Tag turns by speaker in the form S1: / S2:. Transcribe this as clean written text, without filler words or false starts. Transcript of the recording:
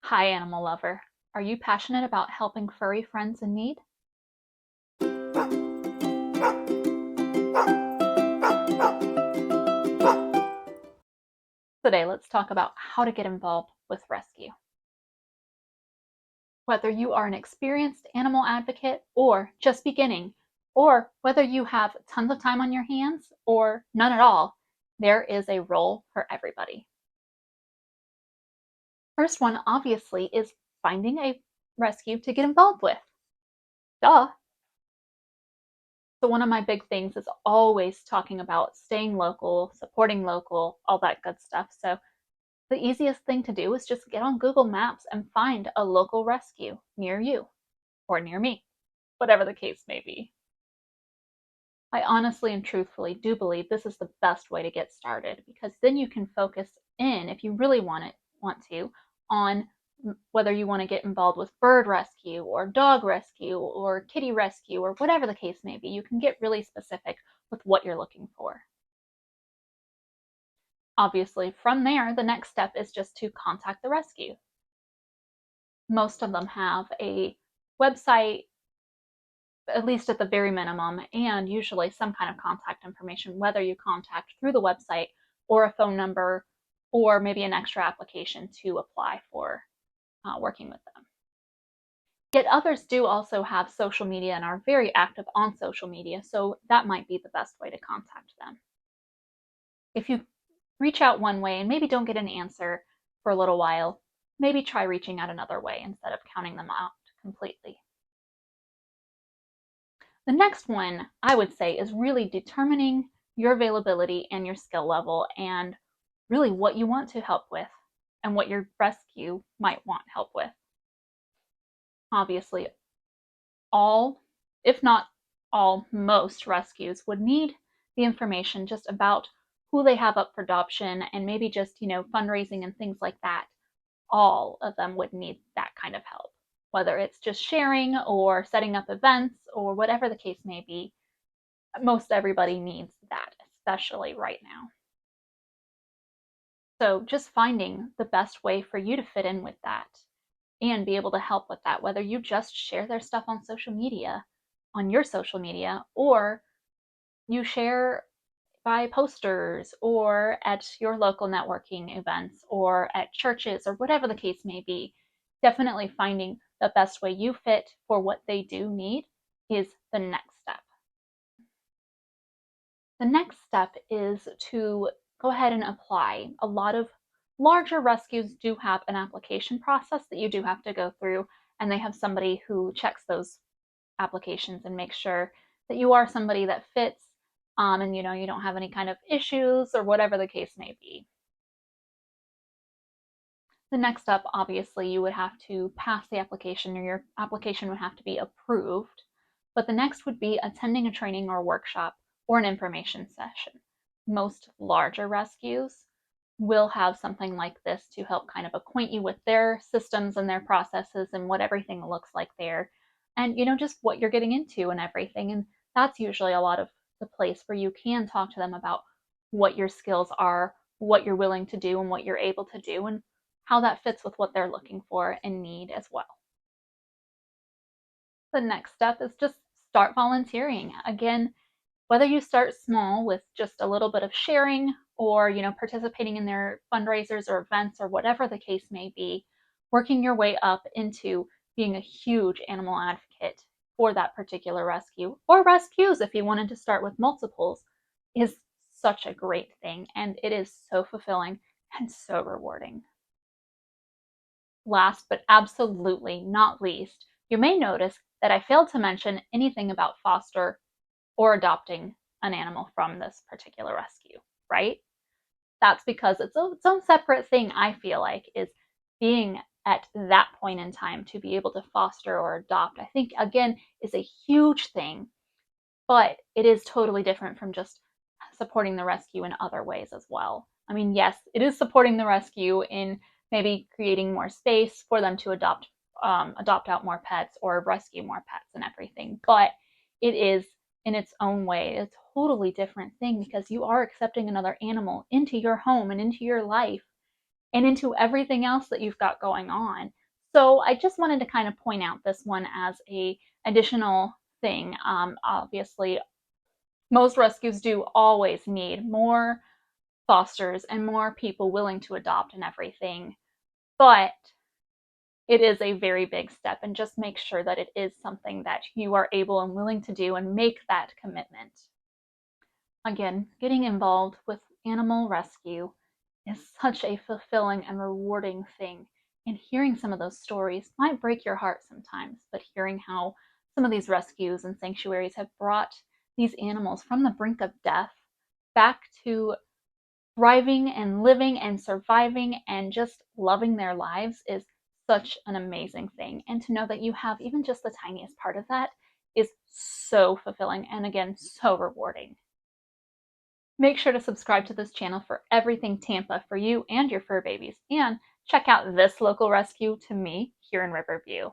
S1: Hi, animal lover. Are you passionate about helping furry friends in need? Today, let's talk about how to get involved with rescue. Whether you are an experienced animal advocate or just beginning, or whether you have tons of time on your hands or none at all, there is a role for everybody. First one, obviously, is finding a rescue to get involved with. Duh. So one of my big things is always talking about staying local, supporting local, all that good stuff. So the easiest thing to do is just get on Google Maps and find a local rescue near you or near me, whatever the case may be. I honestly and truthfully do believe this is the best way to get started because then you can focus in, if you really want to, on whether you want to get involved with bird rescue or dog rescue or kitty rescue or whatever the case may be. You can get really specific with what you're looking for. Obviously, from there, the next step is just to contact the rescue. Most of them have a website, at least at the very minimum, and usually some kind of contact information, whether you contact through the website or a phone number or maybe an extra application to apply for working with them. Yet others do also have social media and are very active on social media, so that might be the best way to contact them. If you reach out one way and maybe don't get an answer for a little while, maybe try reaching out another way instead of counting them out completely. The next one I would say is really determining your availability and your skill level and really what you want to help with and what your rescue might want help with. Obviously, all, if not all, most rescues would need the information just about who they have up for adoption and maybe just, fundraising and things like that. All of them would need that kind of help, whether it's just sharing or setting up events or whatever the case may be. Most everybody needs that, especially right now. So just finding the best way for you to fit in with that and be able to help with that, whether you just share their stuff on social media, on your social media, or you share by posters or at your local networking events or at churches or whatever the case may be. Definitely finding the best way you fit for what they do need is the next step. The next step is to go ahead and apply. A lot of larger rescues do have an application process that you do have to go through, and they have somebody who checks those applications and makes sure that you are somebody that fits, and you don't have any kind of issues or whatever the case may be. The next step, obviously, you would have to pass the application or your application would have to be approved. But the next would be attending a training or workshop or an information session. Most larger rescues will have something like this to help kind of acquaint you with their systems and their processes and what everything looks like there. And, just what you're getting into and everything. And that's usually a lot of the place where you can talk to them about what your skills are, what you're willing to do, and what you're able to do, and how that fits with what they're looking for and need as well. The next step is just start volunteering. Again, whether you start small with just a little bit of sharing or, participating in their fundraisers or events or whatever the case may be, working your way up into being a huge animal advocate for that particular rescue or rescues if you wanted to start with multiples is such a great thing. And it is so fulfilling and so rewarding. Last but absolutely not least, you may notice that I failed to mention anything about foster or adopting an animal from this particular rescue, right? That's because it's its own separate thing, I feel like, is being at that point in time to be able to foster or adopt. I think, again, is a huge thing, but it is totally different from just supporting the rescue in other ways as well. I mean, yes, it is supporting the rescue in maybe creating more space for them to adopt out more pets or rescue more pets and everything. But it is in its own way a totally different thing because you are accepting another animal into your home and into your life. and into everything else that you've got going on. So I just wanted to kind of point out this one as a additional thing. Obviously, most rescues do always need more fosters and more people willing to adopt and everything, but it is a very big step, and just make sure that it is something that you are able and willing to do and make that commitment. Again, getting involved with animal rescue is such a fulfilling and rewarding thing. And hearing some of those stories might break your heart sometimes, but hearing how some of these rescues and sanctuaries have brought these animals from the brink of death back to thriving and living and surviving and just loving their lives is such an amazing thing. And to know that you have even just the tiniest part of that is so fulfilling and, again, so rewarding. Make sure to subscribe to this channel for everything Tampa for you and your fur babies, and check out this local rescue to me here in Riverview.